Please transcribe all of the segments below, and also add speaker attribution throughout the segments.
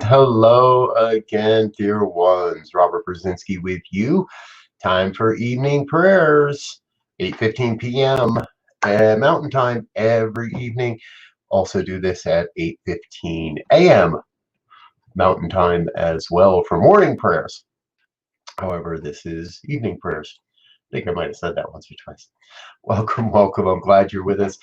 Speaker 1: Hello again, dear ones. Robert Brzezinski with you. Time for evening prayers, 8:15 p.m. Mountain Time every evening. Also do this at 8:15 a.m. Mountain Time as well for morning prayers. However, this is evening prayers. I think I might have said that once or twice. Welcome, welcome. I'm glad you're with us.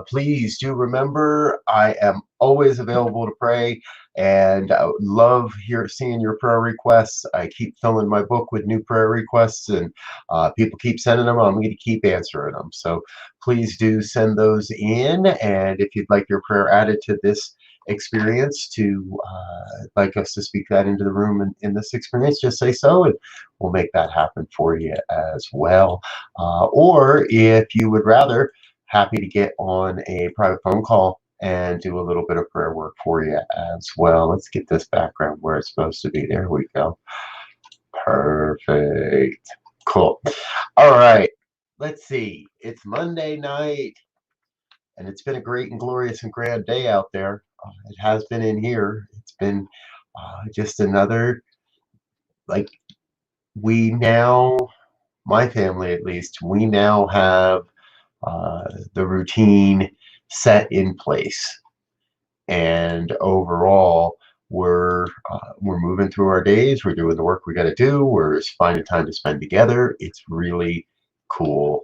Speaker 1: Please do remember, I am always available to pray, and I would love seeing your prayer requests. I keep filling my book with new prayer requests, and people keep sending them. I'm going to keep answering them. So please do send those in, and if you'd like your prayer added to this experience, to like us to speak that into the room in this experience, just say so, and we'll make that happen for you as well. Or if you would rather, happy to get on a private phone call and do a little bit of prayer work for you as well. Let's get this background where it's supposed to be. There we go. Perfect. Cool. All right. Let's see. It's Monday night, and it's been a great and glorious and grand day out there. It has been in here. It's been just another, like, we now, my family at least, we now have the routine set in place, and overall we're moving through our days. We're doing the work we got to do. We're finding time to spend together. It's really cool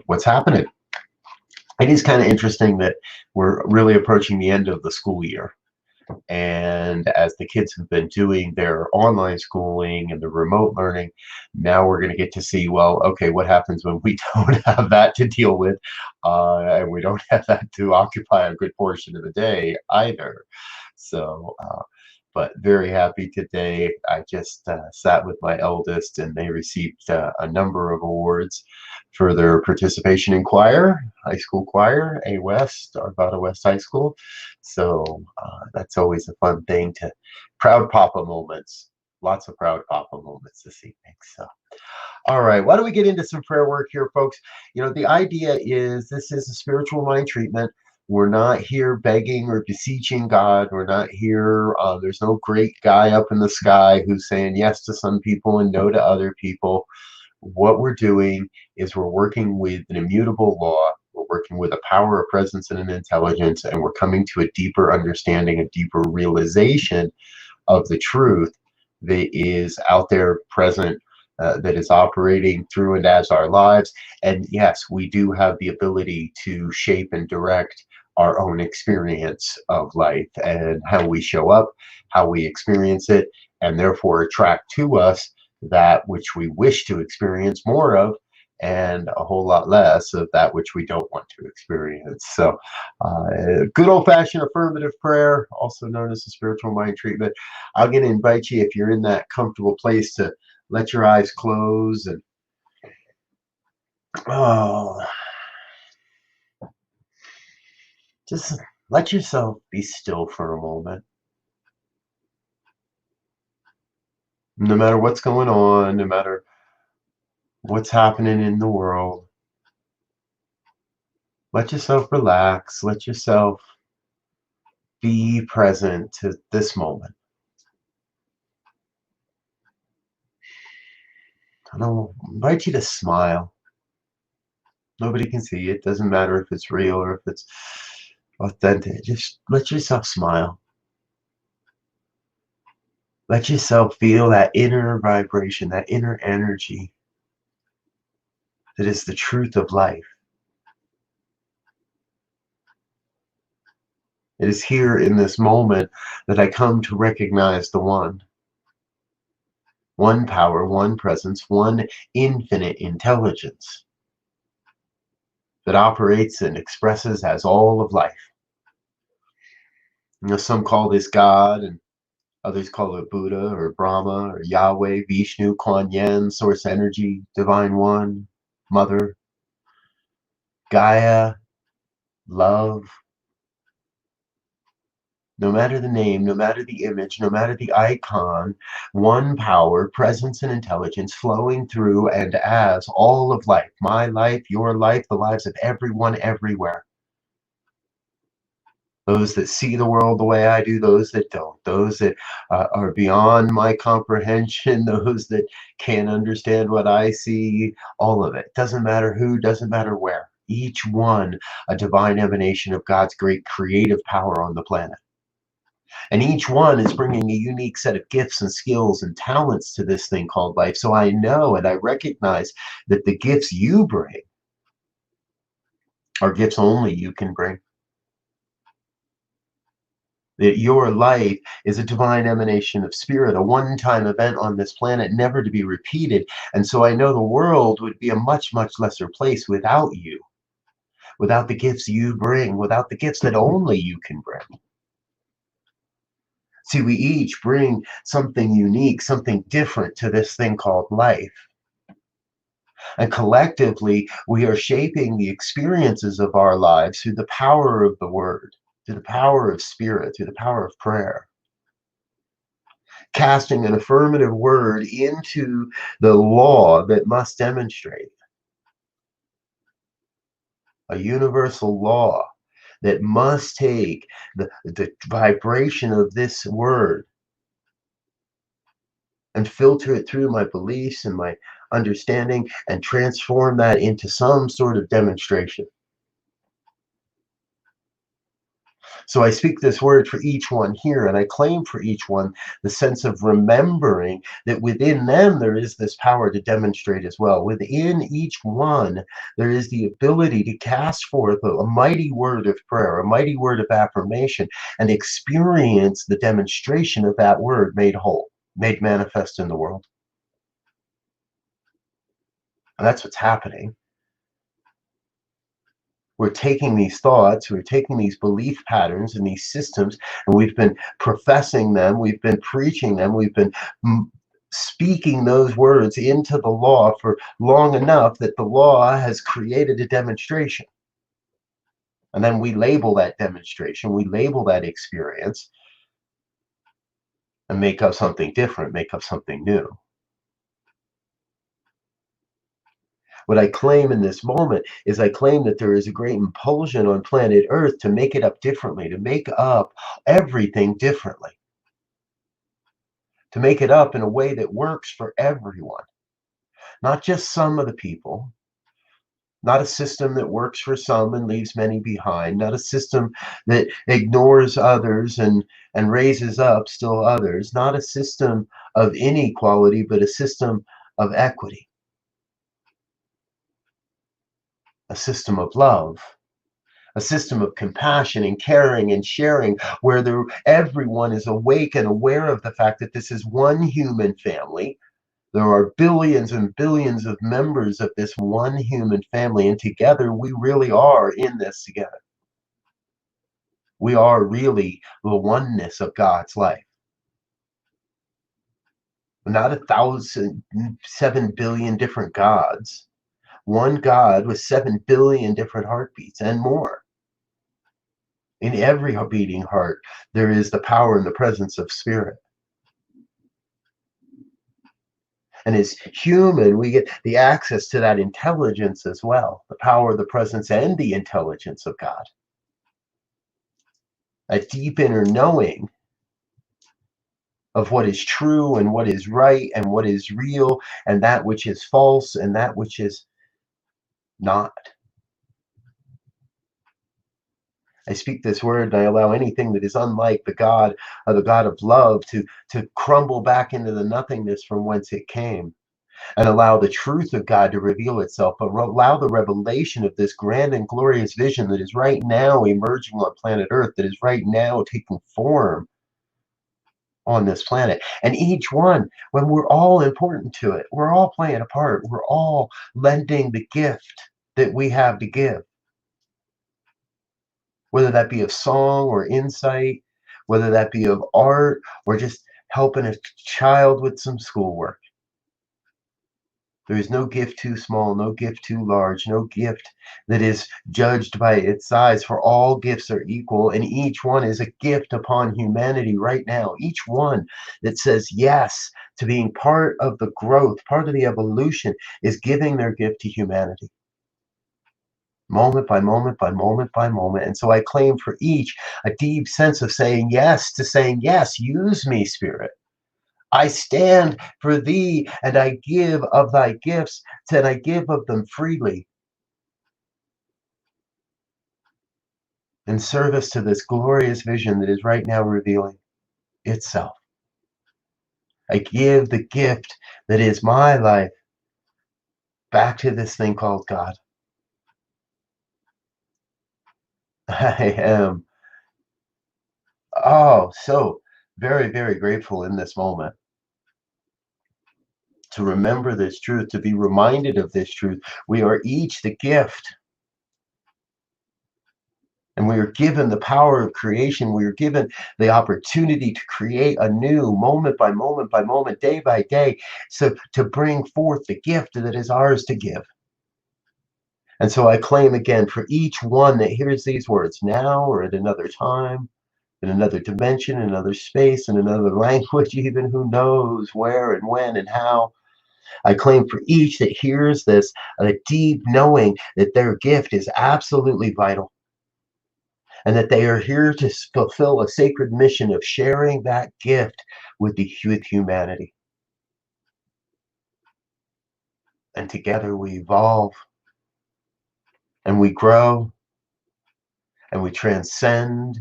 Speaker 1: what's happening. It is kind of interesting that we're really approaching the end of the school year. And as the kids have been doing their online schooling and the remote learning, now we're going to get to see, well, okay, what happens when we don't have that to deal with, and we don't have that to occupy a good portion of the day either. So, but very happy today. I just sat with my eldest, and they received a number of awards for their participation in choir, high school choir, A West, Arvada West High School. So that's always a fun thing to, proud papa moments, lots of proud papa moments this evening. So, all right, why don't we get into some prayer work here, folks? You know, the idea is this is a spiritual mind treatment. We're not here begging or beseeching God. We're not here, there's no great guy up in the sky who's saying yes to some people and no to other people. What we're doing is we're working with an immutable law. We're working with a power, a presence, and an intelligence, and we're coming to a deeper understanding, a deeper realization of the truth that is out there present, that is operating through and as our lives. And yes, we do have the ability to shape and direct our own experience of life and how we show up, how we experience it, and therefore attract to us that which we wish to experience more of, and a whole lot less of that which we don't want to experience. So good old-fashioned affirmative prayer, also known as the spiritual mind treatment. I'm going to invite you, if you're in that comfortable place, to let your eyes close and just let yourself be still for a moment. No matter what's going on, no matter what's happening in the world, let yourself relax. Let yourself be present to this moment. And I'll invite you to smile. Nobody can see it. Doesn't matter if it's real or if it's authentic. Just let yourself smile. Let yourself feel that inner vibration, that inner energy that is the truth of life. It is here in this moment that I come to recognize the one. One power, one presence, one infinite intelligence that operates and expresses as all of life. You know, some call this God, and others call it Buddha or Brahma or Yahweh, Vishnu, Kuan Yin, Source Energy, Divine One, Mother, Gaia, Love. No matter the name, no matter the image, no matter the icon, one power, presence, and intelligence flowing through and as all of life, my life, your life, the lives of everyone everywhere. those that see the world the way I do, those that don't, those that are beyond my comprehension, those that can't understand what I see, all of it. Doesn't matter who, doesn't matter where. Each one a divine emanation of God's great creative power on the planet. And each one is bringing a unique set of gifts and skills and talents to this thing called life. So I know and I recognize that the gifts you bring are gifts only you can bring. That your life is a divine emanation of spirit, a one-time event on this planet, never to be repeated. And so I know the world would be a much, much lesser place without you, without the gifts you bring, without the gifts that only you can bring. See, we each bring something unique, something different to this thing called life. And collectively, we are shaping the experiences of our lives through the power of the word, through the power of spirit, through the power of prayer. Casting an affirmative word into the law that must demonstrate a universal law that must take the vibration of this word and filter it through my beliefs and my understanding and transform that into some sort of demonstration. So I speak this word for each one here, and I claim for each one the sense of remembering that within them there is this power to demonstrate as well. Within each one, there is the ability to cast forth a mighty word of prayer, a mighty word of affirmation, and experience the demonstration of that word made whole, made manifest in the world. And that's what's happening. We're taking these thoughts, we're taking these belief patterns and these systems, and we've been professing them, we've been preaching them, we've been speaking those words into the law for long enough that the law has created a demonstration. And then we label that demonstration, we label that experience, and make up something different, make up something new. What I claim in this moment is I claim that there is a great impulsion on planet Earth to make it up differently, to make up everything differently, to make it up in a way that works for everyone, not just some of the people, not a system that works for some and leaves many behind, not a system that ignores others and raises up still others, not a system of inequality, but a system of equity, a system of love, a system of compassion and caring and sharing, where everyone is awake and aware of the fact that this is one human family. There are billions and billions of members of this one human family, and together we really are in this together. We are really the oneness of God's life. Not 7 billion different gods. One God with 7 billion different heartbeats and more. In every beating heart, there is the power and the presence of spirit. And as human, we get the access to that intelligence as well, the power, the presence, and the intelligence of God. A deep inner knowing of what is true and what is right and what is real and that which is false and that which is not. I speak this word and I allow anything that is unlike the God of love to crumble back into the nothingness from whence it came, and allow the truth of God to reveal itself, but allow the revelation of this grand and glorious vision that is right now emerging on planet Earth, that is right now taking form on this planet. And each one, when we're all important to it, we're all playing a part, we're all lending the gift that we have to give, whether that be of song or insight, whether that be of art or just helping a child with some schoolwork. There is no gift too small, no gift too large, no gift that is judged by its size, for all gifts are equal, and each one is a gift upon humanity right now. Each one that says yes to being part of the growth, part of the evolution, is giving their gift to humanity. moment by moment by moment by moment. And so I claim for each a deep sense of saying yes to saying, yes, use me, Spirit. I stand for thee, and I give of thy gifts, and I give of them freely in service to this glorious vision that is right now revealing itself. I give the gift that is my life back to this thing called God. I am, so very, very grateful in this moment to remember this truth, to be reminded of this truth. We are each the gift, and we are given the power of creation. We are given the opportunity to create anew, moment by moment by moment, day by day, so to bring forth the gift that is ours to give. And so I claim again for each one that hears these words now or at another time, in another dimension, in another space, in another language, even who knows where and when and how. I claim for each that hears this a deep knowing that their gift is absolutely vital and that they are here to fulfill a sacred mission of sharing that gift with humanity. And together we evolve and we grow and we transcend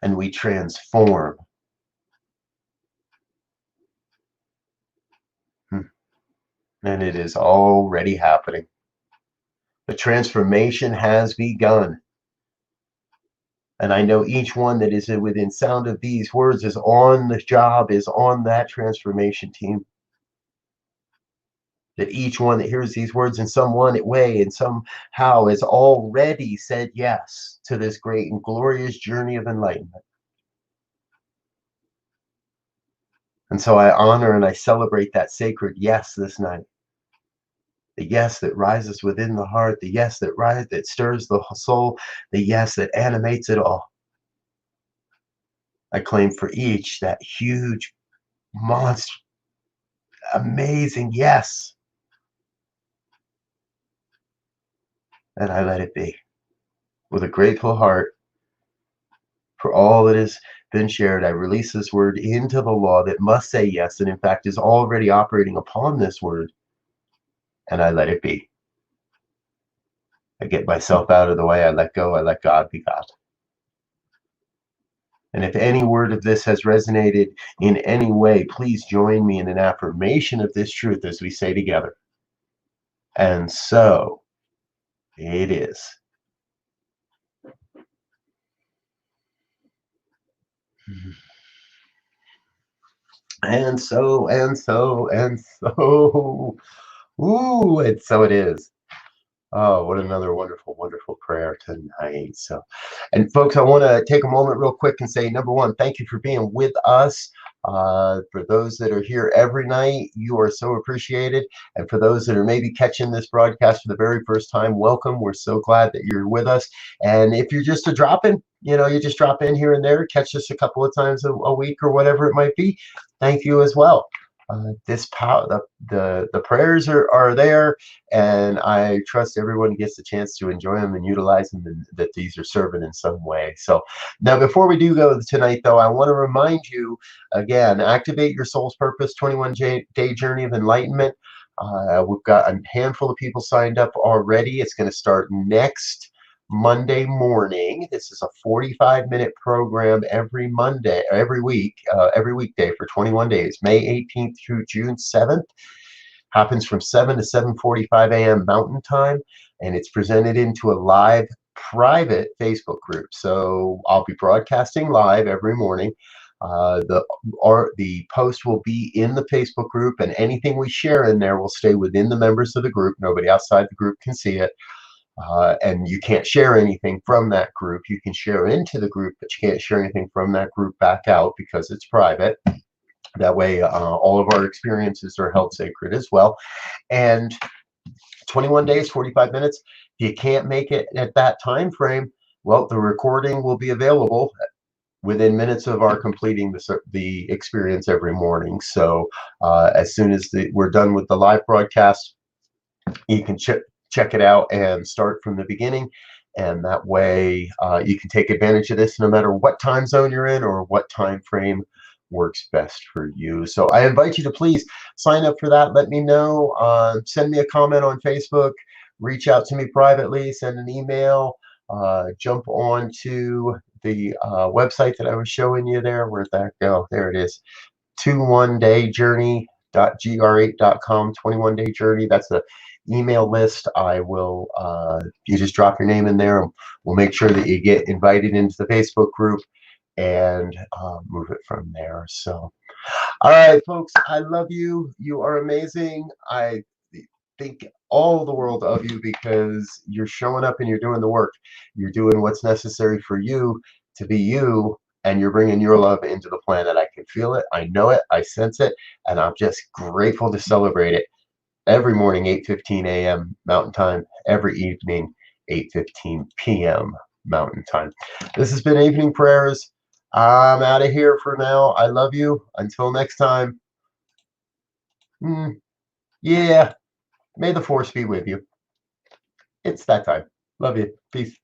Speaker 1: and we transform. And it is already happening. The transformation has begun. And I know each one that is within sound of these words is on the job, is on that transformation team. That each one that hears these words in some one way and somehow has already said yes to this great and glorious journey of enlightenment. And so I honor and I celebrate that sacred yes this night. The yes that rises within the heart, the yes that stirs the soul, the yes that animates it all. I claim for each that huge, monster, amazing yes. And I let it be with a grateful heart for all that has been shared. I release this word into the law that must say yes, and in fact is already operating upon this word, and I let it be. I get myself out of the way. I let go. I let God be God. And if any word of this has resonated in any way, please join me in an affirmation of this truth as we say together. And so it is. And so, and so, and so. Ooh, and so it is. Oh, what another wonderful, wonderful prayer tonight. So, and folks, I want to take a moment real quick and say, number one, thank you for being with us. For those that are here every night, you are so appreciated. And for those that are maybe catching this broadcast for the very first time, welcome. We're so glad that you're with us. And if you're just a drop in, you just drop in here and there, catch us a couple of times a week or whatever it might be. Thank you as well. This power, the prayers are there, and I trust everyone gets a chance to enjoy them and utilize them, and that these are serving in some way. So now, before we do go tonight, though, I want to remind you again: activate your soul's purpose. 21-day journey of enlightenment. We've got a handful of people signed up already. It's going to start next Monday morning. This is a 45-minute program every Monday, every week, every weekday for 21 days, May 18th through June 7th. Happens from 7 to 7:45 a.m. Mountain Time, and it's presented into a live private Facebook group. So I'll be broadcasting live every morning. The post will be in the Facebook group, and anything we share in there will stay within the members of the group. Nobody outside the group can see it. And you can't share anything from that group. You can share into the group, but you can't share anything from that group back out because it's private. That way, all of our experiences are held sacred as well. And 21 days, 45 minutes. If you can't make it at that time frame, well, the recording will be available within minutes of our completing the experience every morning. So as soon as we're done with the live broadcast, you can check it out and start from the beginning. And that way you can take advantage of this no matter what time zone you're in or what time frame works best for you. So I invite you to please sign up for that. Let me know. Send me a comment on Facebook. Reach out to me privately. Send an email. Jump on to the website that I was showing you there. Where'd that go? There it is. 21dayjourney.gr8.com. 21-day journey. That's the email list. I will you just drop your name in there, and we'll make sure that you get invited into the Facebook group and move it from there. So all right, folks, I love you. You are amazing. I think all the world of you because you're showing up and you're doing the work. You're doing what's necessary for you to be you, and you're bringing your love into the planet. I can feel it. I know it. I sense it. And I'm just grateful to celebrate it every morning, 8:15 a.m. Mountain Time, every evening, 8:15 p.m. Mountain Time. This has been Evening Prayers. I'm out of here for now. I love you. Until next time. Yeah. May the force be with you. It's that time. Love you. Peace.